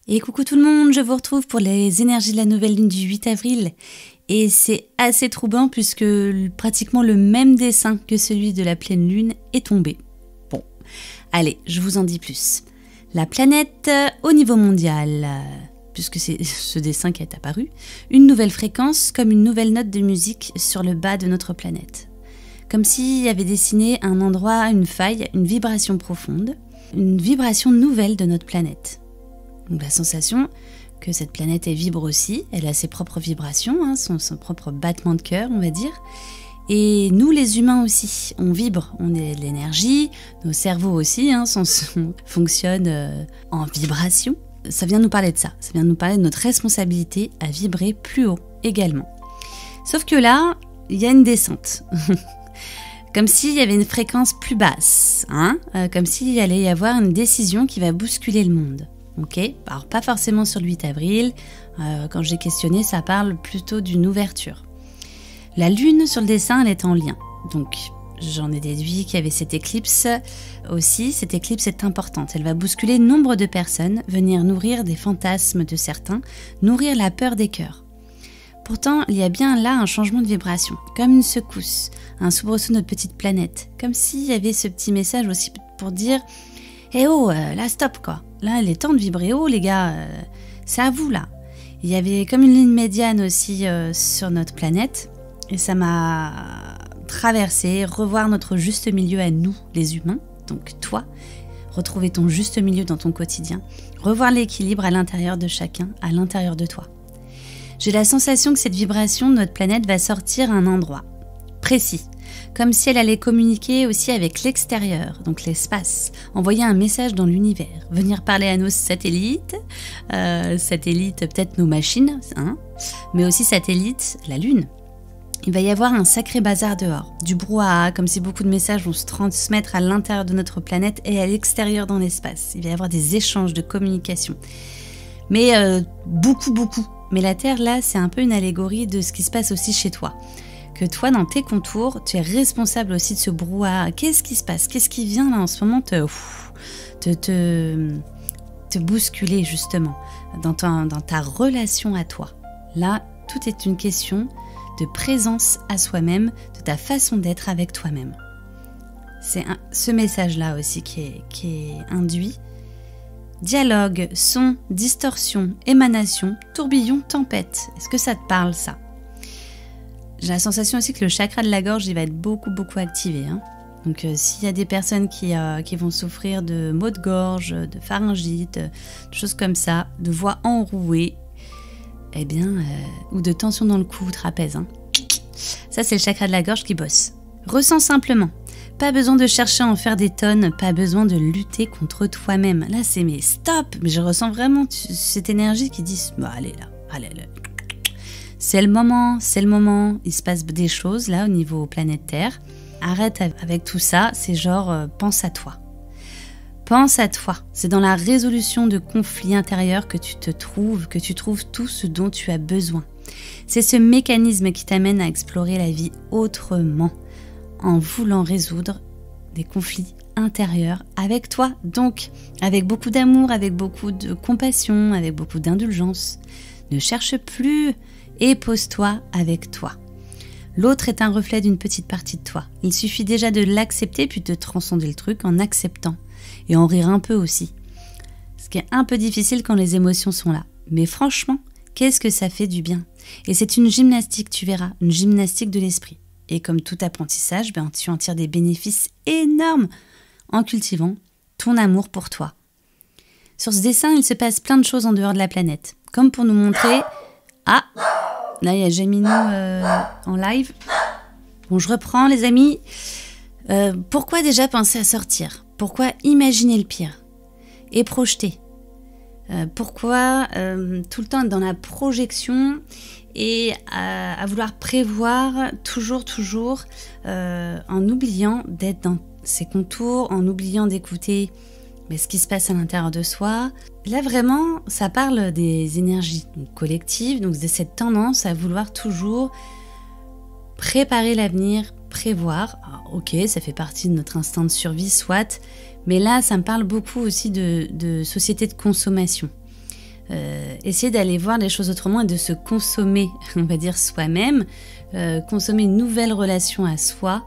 Et coucou tout le monde, je vous retrouve pour les énergies de la nouvelle lune du 8 avril. Et c'est assez troublant puisque pratiquement le même dessin que celui de la pleine lune est tombé. Bon, allez, je vous en dis plus. La planète au niveau mondial, puisque c'est ce dessin qui est apparu, une nouvelle fréquence comme une nouvelle note de musique sur le bas de notre planète. Comme s'il y avait dessiné un endroit, une faille, une vibration profonde, une vibration nouvelle de notre planète. Donc la sensation que cette planète elle vibre aussi, elle a ses propres vibrations, son propre battement de cœur on va dire. Et nous les humains aussi, on vibre, on est de l'énergie, nos cerveaux aussi fonctionnent en vibration. Ça vient nous parler de ça vient nous parler de notre responsabilité à vibrer plus haut également. Sauf que là, il y a une descente. Comme s'il y avait une fréquence plus basse, comme s'il allait y avoir une décision qui va bousculer le monde. Okay. Alors pas forcément sur le 8 avril, quand j'ai questionné ça parle plutôt d'une ouverture. La lune sur le dessin elle est en lien, donc j'en ai déduit qu'il y avait cette éclipse aussi. Cette éclipse est importante, elle va bousculer nombre de personnes, venir nourrir des fantasmes de certains, nourrir la peur des cœurs. Pourtant il y a bien là un changement de vibration, comme une secousse, un soubresaut de notre petite planète, comme s'il y avait ce petit message aussi pour dire « Eh oh, là stop quoi !» Là, il est temps de vibrer haut, les gars. C'est à vous, là. Il y avait comme une ligne médiane aussi sur notre planète. Et ça m'a traversé, revoir notre juste milieu à nous, les humains. Donc toi, retrouver ton juste milieu dans ton quotidien. Revoir l'équilibre à l'intérieur de chacun, à l'intérieur de toi. J'ai la sensation que cette vibration de notre planète va sortir à un endroit précis. Comme si elle allait communiquer aussi avec l'extérieur, donc l'espace, envoyer un message dans l'univers, venir parler à nos satellites, peut-être nos machines, mais aussi satellites, la Lune. Il va y avoir un sacré bazar dehors, du brouhaha, comme si beaucoup de messages vont se transmettre à l'intérieur de notre planète et à l'extérieur dans l'espace. Il va y avoir des échanges de communication, mais beaucoup. Mais la Terre, là, c'est un peu une allégorie de ce qui se passe aussi chez toi. Que toi, dans tes contours, tu es responsable aussi de ce brouhaha. Qu'est-ce qui se passe? Qu'est-ce qui vient là en ce moment te bousculer justement dans ta relation à toi? Là, tout est une question de présence à soi-même, de ta façon d'être avec toi-même. C'est ce message-là aussi qui est induit. Dialogue, son, distorsion, émanation, tourbillon, tempête. Est-ce que ça te parle ça? J'ai la sensation aussi que le chakra de la gorge il va être beaucoup activé. Donc s'il y a des personnes qui vont souffrir de maux de gorge, de pharyngite, de choses comme ça, de voix enrouée, ou de tension dans le cou ou trapèze. Ça c'est le chakra de la gorge qui bosse. Ressens simplement. Pas besoin de chercher à en faire des tonnes, pas besoin de lutter contre toi-même. Là c'est mais stop, mais je ressens vraiment cette énergie qui dit allez là. C'est le moment, il se passe des choses là au niveau planète Terre. Arrête avec tout ça, c'est genre pense à toi. Pense à toi, c'est dans la résolution de conflits intérieurs que tu trouves tout ce dont tu as besoin. C'est ce mécanisme qui t'amène à explorer la vie autrement, en voulant résoudre des conflits intérieurs avec toi. Donc, avec beaucoup d'amour, avec beaucoup de compassion, avec beaucoup d'indulgence. Ne cherche plus et pose-toi avec toi. L'autre est un reflet d'une petite partie de toi. Il suffit déjà de l'accepter puis de transcender le truc en acceptant et en rire un peu aussi. Ce qui est un peu difficile quand les émotions sont là. Mais franchement, qu'est-ce que ça fait du bien? Et c'est une gymnastique, tu verras, une gymnastique de l'esprit. Et comme tout apprentissage, tu en tires des bénéfices énormes en cultivant ton amour pour toi. Sur ce dessin, il se passe plein de choses en dehors de la planète. Comme pour nous montrer... Ah, là il y a Gemino en live. Bon, je reprends les amis. Pourquoi déjà penser à sortir? Pourquoi imaginer le pire? Et projeter? Pourquoi tout le temps être dans la projection et à vouloir prévoir toujours en oubliant d'être dans ses contours, en oubliant d'écouter ce qui se passe à l'intérieur de soi. Là vraiment, ça parle des énergies collectives, donc de cette tendance à vouloir toujours préparer l'avenir, prévoir. Alors, ok, ça fait partie de notre instinct de survie, soit, mais là, ça me parle beaucoup aussi de société de consommation. essayer d'aller voir les choses autrement et de se consommer, on va dire soi-même, consommer une nouvelle relation à soi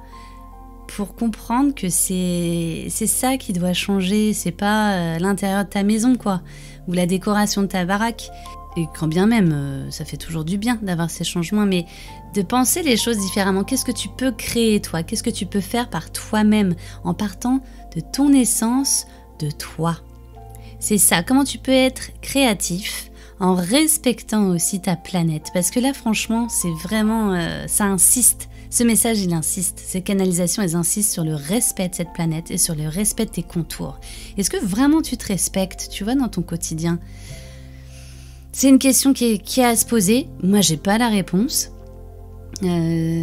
pour comprendre que c'est ça qui doit changer, c'est pas l'intérieur de ta maison quoi, ou la décoration de ta baraque. Et quand bien même, ça fait toujours du bien d'avoir ces changements, mais de penser les choses différemment. Qu'est-ce que tu peux créer toi? Qu'est-ce que tu peux faire par toi-même en partant de ton essence, de toi? C'est ça, comment tu peux être créatif en respectant aussi ta planète. Parce que là, franchement, c'est vraiment... ça insiste. Ce message, il insiste. Ces canalisations, elles insistent sur le respect de cette planète et sur le respect de tes contours. Est-ce que vraiment tu te respectes, tu vois, dans ton quotidien? C'est une question qui est à se poser. Moi, j'ai pas la réponse.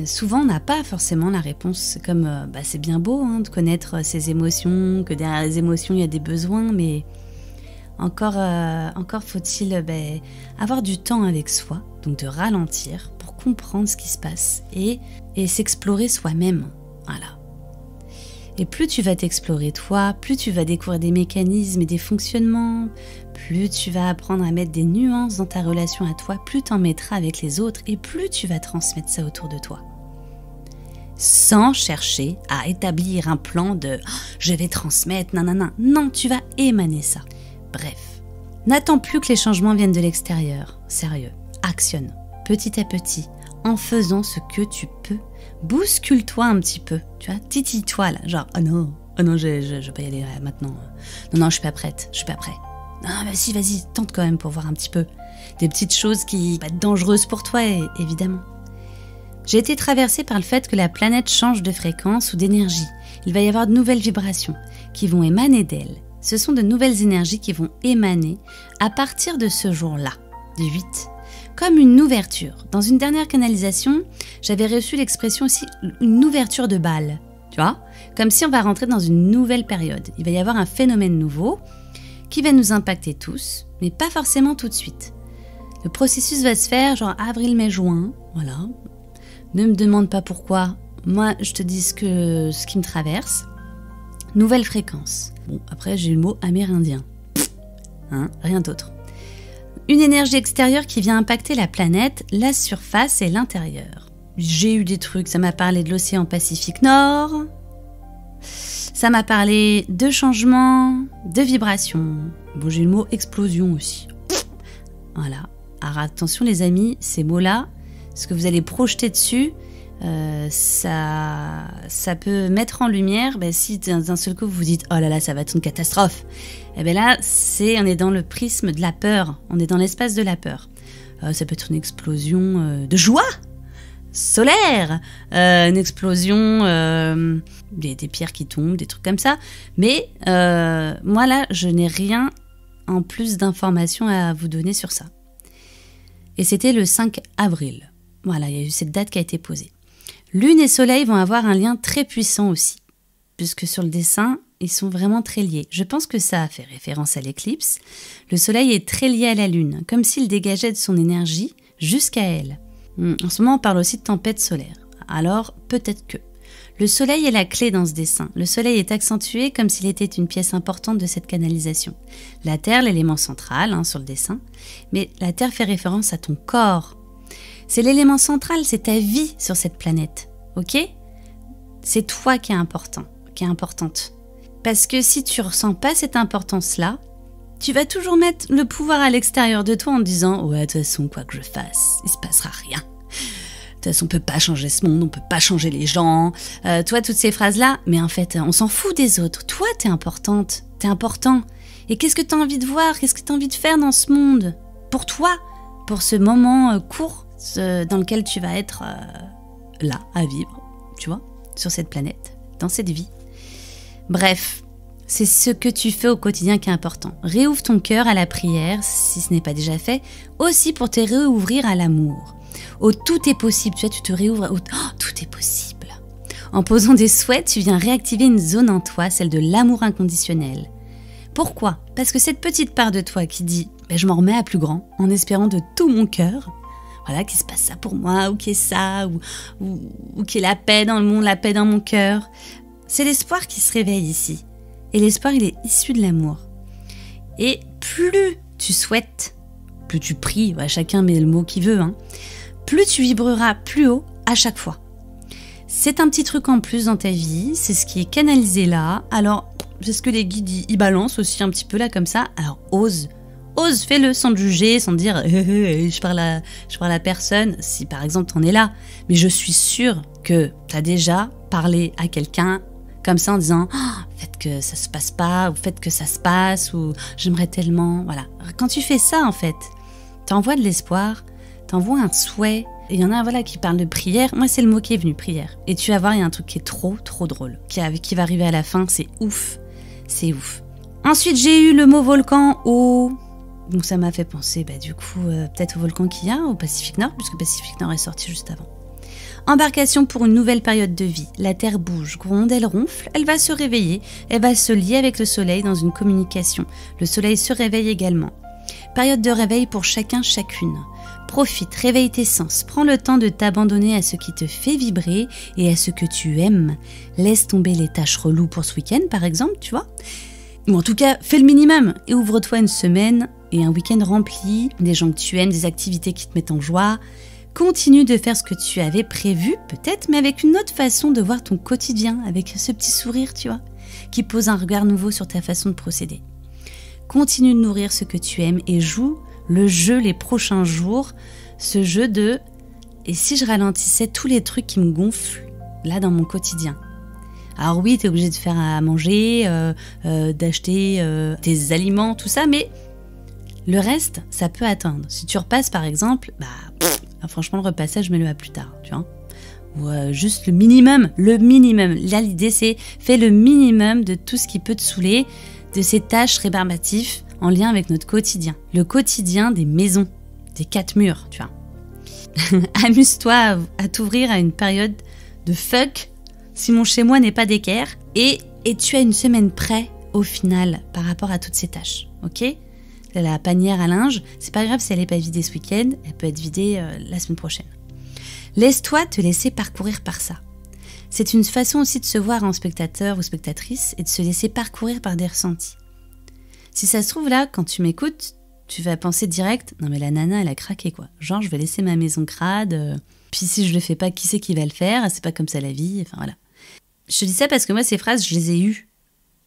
Souvent, on n'a pas forcément la réponse. C'est comme, c'est bien beau de connaître ses émotions, que derrière les émotions, il y a des besoins, mais encore faut-il avoir du temps avec soi, donc de ralentir pour comprendre ce qui se passe et s'explorer soi-même. Voilà. Et plus tu vas t'explorer toi, plus tu vas découvrir des mécanismes et des fonctionnements, plus tu vas apprendre à mettre des nuances dans ta relation à toi, plus tu en mettras avec les autres et plus tu vas transmettre ça autour de toi. Sans chercher à établir un plan de « je vais transmettre, nanana ». Non, tu vas émaner ça. Bref, n'attends plus que les changements viennent de l'extérieur. Sérieux, actionne petit à petit en faisant ce que tu peux. Bouscule-toi un petit peu, tu vois, titille-toi là, genre « oh non, je vais pas y aller maintenant. Non, je suis pas prête, je suis pas prêt. » Non, mais si, vas-y, tente quand même pour voir un petit peu. Des petites choses qui vont être dangereuses pour toi, évidemment. J'ai été traversée par le fait que la planète change de fréquence ou d'énergie. Il va y avoir de nouvelles vibrations qui vont émaner d'elle. Ce sont de nouvelles énergies qui vont émaner à partir de ce jour-là, du 8. Comme une ouverture. Dans une dernière canalisation, j'avais reçu l'expression aussi une ouverture de balle. Tu vois ? Comme si on va rentrer dans une nouvelle période. Il va y avoir un phénomène nouveau qui va nous impacter tous, mais pas forcément tout de suite. Le processus va se faire genre avril, mai, juin. Voilà. Ne me demande pas pourquoi. Moi, je te dis ce qui me traverse. Nouvelle fréquence. Bon, après, j'ai eu le mot amérindien. Rien d'autre. Une énergie extérieure qui vient impacter la planète, la surface et l'intérieur. J'ai eu des trucs, ça m'a parlé de l'océan Pacifique Nord, ça m'a parlé de changements, de vibrations. Bon, j'ai eu le mot explosion aussi. Voilà. Alors attention les amis, ces mots-là, ce que vous allez projeter dessus, ça peut mettre en lumière, si d'un seul coup vous vous dites « oh là là, ça va être une catastrophe », et bien là, on est dans le prisme de la peur, on est dans l'espace de la peur. Ça peut être une explosion de joie solaire, une explosion, des pierres qui tombent, des trucs comme ça. Mais moi là, je n'ai rien en plus d'informations à vous donner sur ça. Et c'était le 5 avril. Voilà, il y a eu cette date qui a été posée. Lune et Soleil vont avoir un lien très puissant aussi, puisque sur le dessin, ils sont vraiment très liés. Je pense que ça a fait référence à l'éclipse. Le Soleil est très lié à la Lune, comme s'il dégageait de son énergie jusqu'à elle. En ce moment, on parle aussi de tempête solaire. Alors, peut-être que. Le Soleil est la clé dans ce dessin. Le Soleil est accentué comme s'il était une pièce importante de cette canalisation. La Terre, l'élément central sur le dessin, mais la Terre fait référence à ton corps. C'est l'élément central, c'est ta vie sur cette planète, ok ? C'est toi qui est important, qui est importante. Parce que si tu ressens pas cette importance-là, tu vas toujours mettre le pouvoir à l'extérieur de toi en te disant « ouais, de toute façon, quoi que je fasse, il se passera rien. De toute façon, on peut pas changer ce monde, on peut pas changer les gens. » Toi, toutes ces phrases-là, mais en fait, on s'en fout des autres. Toi, t'es importante, t'es important. Et qu'est-ce que t'as envie de voir ? Qu'est-ce que t'as envie de faire dans ce monde ? Pour toi, pour ce moment court dans lequel tu vas être là, à vivre, tu vois, sur cette planète, dans cette vie. Bref, c'est ce que tu fais au quotidien qui est important. Réouvre ton cœur à la prière, si ce n'est pas déjà fait, aussi pour te réouvrir à l'amour. Au tout est possible, tu vois, tu te réouvres au tout est possible. En posant des souhaits, tu viens réactiver une zone en toi, celle de l'amour inconditionnel. Pourquoi ? Parce que cette petite part de toi qui dit « je m'en remets à plus grand, en espérant de tout mon cœur », voilà, qu'il se passe ça pour moi, ou qu'il y ait ça, ou qu'il y ait la paix dans le monde, la paix dans mon cœur. C'est l'espoir qui se réveille ici. Et l'espoir, il est issu de l'amour. Et plus tu souhaites plus tu pries, chacun met le mot qu'il veut, hein, plus tu vibreras plus haut à chaque fois. C'est un petit truc en plus dans ta vie, c'est ce qui est canalisé là. Alors, c'est ce que les guides ils balancent aussi un petit peu là comme ça. Alors, ose, fais-le sans te juger, sans te dire je parle à personne, si par exemple t'en es là. Mais je suis sûre que t'as déjà parlé à quelqu'un comme ça en disant faites que ça se passe pas, ou faites que ça se passe, ou j'aimerais tellement. Voilà. Quand tu fais ça, en fait, t'envoies de l'espoir, t'envoies un souhait. Et il y en a qui parlent de prière. Moi, c'est le mot qui est venu, prière. Et tu vas voir, il y a un truc qui est trop drôle, qui va arriver à la fin. C'est ouf. C'est ouf. Ensuite, j'ai eu le mot volcan au... Donc ça m'a fait penser, peut-être au volcan qu'il y a au Pacifique Nord, puisque Pacifique Nord est sorti juste avant. Embarcation pour une nouvelle période de vie. La Terre bouge, gronde, elle ronfle, elle va se réveiller, elle va se lier avec le Soleil dans une communication. Le Soleil se réveille également. Période de réveil pour chacune. Profite, réveille tes sens, prends le temps de t'abandonner à ce qui te fait vibrer et à ce que tu aimes. Laisse tomber les tâches reloues pour ce week-end, par exemple, tu vois. Ou en tout cas, fais le minimum et ouvre-toi une semaine et un week-end rempli, des gens que tu aimes, des activités qui te mettent en joie. Continue de faire ce que tu avais prévu, peut-être, mais avec une autre façon de voir ton quotidien, avec ce petit sourire, tu vois, qui pose un regard nouveau sur ta façon de procéder. Continue de nourrir ce que tu aimes et joue le jeu les prochains jours, ce jeu de « et si je ralentissais tous les trucs qui me gonflent là dans mon quotidien ?» Alors oui, tu es obligé de faire à manger, d'acheter tes aliments, tout ça, mais le reste, ça peut attendre. Si tu repasses par exemple, franchement le repassage, mets-le à plus tard, tu vois. Ou juste le minimum. Là, l'idée c'est fais le minimum de tout ce qui peut te saouler, de ces tâches rébarbatives en lien avec notre quotidien. Le quotidien des maisons, des 4 murs, tu vois. Amuse-toi à t'ouvrir à une période de fuck si mon chez-moi n'est pas d'équerre et tu as une semaine près au final par rapport à toutes ces tâches, ok ? La panière à linge, c'est pas grave si elle n'est pas vidée ce week-end, elle peut être vidée la semaine prochaine. Laisse-toi te laisser parcourir par ça. C'est une façon aussi de se voir en spectateur ou spectatrice et de se laisser parcourir par des ressentis. Si ça se trouve là, quand tu m'écoutes, tu vas penser direct « Non mais la nana, elle a craqué quoi. Genre, je vais laisser ma maison crade, puis si je le fais pas, qui c'est qui va le faire? C'est pas comme ça la vie. » Enfin voilà. Je te dis ça parce que moi, ces phrases, je les ai eues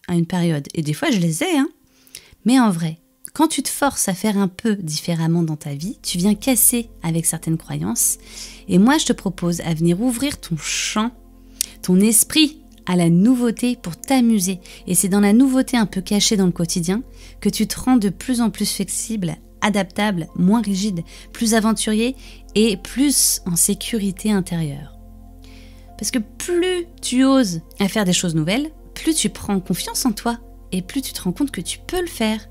à une période. Et des fois, je les ai, hein. Mais en vrai, quand tu te forces à faire un peu différemment dans ta vie, tu viens casser avec certaines croyances. Et moi, je te propose à venir ouvrir ton champ, ton esprit à la nouveauté pour t'amuser. Et c'est dans la nouveauté un peu cachée dans le quotidien que tu te rends de plus en plus flexible, adaptable, moins rigide, plus aventurier et plus en sécurité intérieure. Parce que plus tu oses à faire des choses nouvelles, plus tu prends confiance en toi et plus tu te rends compte que tu peux le faire.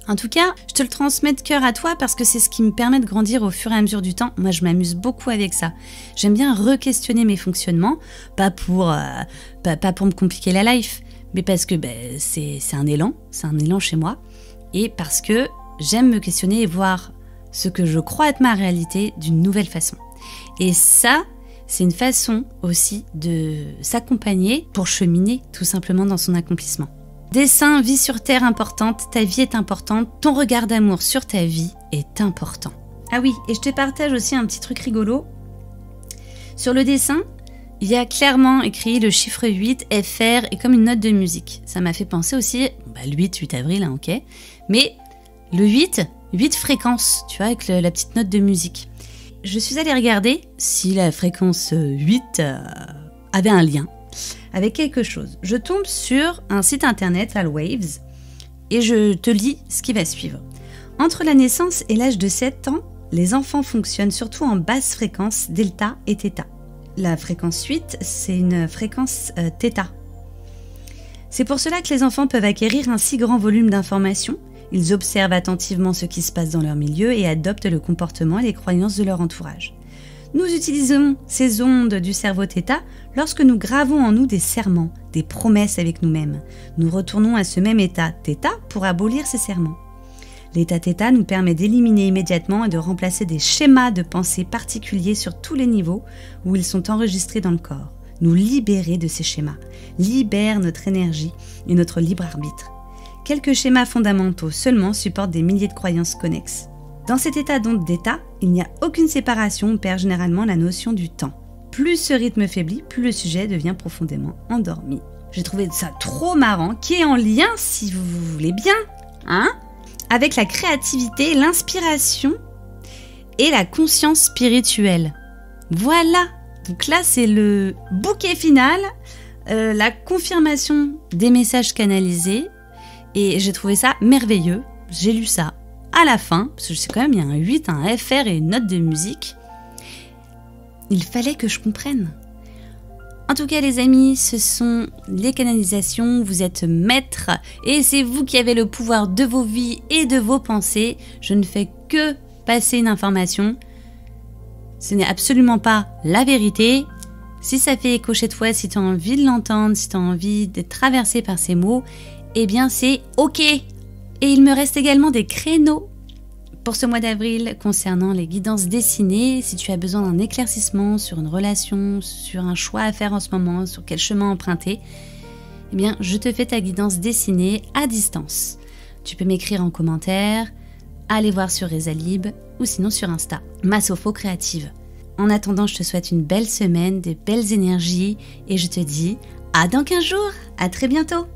En tout cas, je te le transmets de cœur à toi parce que c'est ce qui me permet de grandir au fur et à mesure du temps. Moi, je m'amuse beaucoup avec ça. J'aime bien re-questionner mes fonctionnements, pas pour me compliquer la life, mais parce que c'est un élan chez moi, et parce que j'aime me questionner et voir ce que je crois être ma réalité d'une nouvelle façon. Et ça, c'est une façon aussi de s'accompagner pour cheminer tout simplement dans son accomplissement. Dessin, vie sur Terre importante, ta vie est importante, ton regard d'amour sur ta vie est important. Ah oui, et je te partage aussi un petit truc rigolo. Sur le dessin, il y a clairement écrit le chiffre 8, FR, et comme une note de musique. Ça m'a fait penser aussi, le 8 avril, hein, ok. Mais le 8 fréquences, tu vois, avec la petite note de musique. Je suis allée regarder si la fréquence 8 avait un lien avec quelque chose. Je tombe sur un site internet, Alwaves, et je te lis ce qui va suivre. Entre la naissance et l'âge de 7 ans, les enfants fonctionnent surtout en basse fréquence, delta et theta. La fréquence 8, c'est une fréquence theta. C'est pour cela que les enfants peuvent acquérir un si grand volume d'informations. Ils observent attentivement ce qui se passe dans leur milieu et adoptent le comportement et les croyances de leur entourage. Nous utilisons ces ondes du cerveau θ lorsque nous gravons en nous des serments, des promesses avec nous-mêmes. Nous retournons à ce même état θ pour abolir ces serments. L'état θ nous permet d'éliminer immédiatement et de remplacer des schémas de pensée particuliers sur tous les niveaux où ils sont enregistrés dans le corps. Nous libérer de ces schémas, libère notre énergie et notre libre arbitre. Quelques schémas fondamentaux seulement supportent des milliers de croyances connexes. Dans cet état d'onde d'état, il n'y a aucune séparation, on perd généralement la notion du temps. Plus ce rythme faiblit, plus le sujet devient profondément endormi. J'ai trouvé ça trop marrant, qui est en lien, si vous voulez bien, avec la créativité, l'inspiration et la conscience spirituelle. Voilà, donc là c'est le bouquet final, la confirmation des messages canalisés, et j'ai trouvé ça merveilleux. J'ai lu ça à la fin, parce que je sais quand même, il y a un 8, un FR et une note de musique. Il fallait que je comprenne. En tout cas les amis, ce sont les canalisations, vous êtes maîtres et c'est vous qui avez le pouvoir de vos vies et de vos pensées. Je ne fais que passer une information. Ce n'est absolument pas la vérité. Si ça fait écho chez toi, si tu as envie de l'entendre, si tu as envie d'être traversé par ces mots, eh bien c'est ok. Et il me reste également des créneaux pour ce mois d'avril concernant les guidances dessinées. Si tu as besoin d'un éclaircissement sur une relation, sur un choix à faire en ce moment, sur quel chemin emprunter, eh bien je te fais ta guidance dessinée à distance. Tu peux m'écrire en commentaire, aller voir sur Rezalib ou sinon sur Insta, Massofo Créative. En attendant, je te souhaite une belle semaine, de belles énergies et je te dis à dans 15 jours, à très bientôt.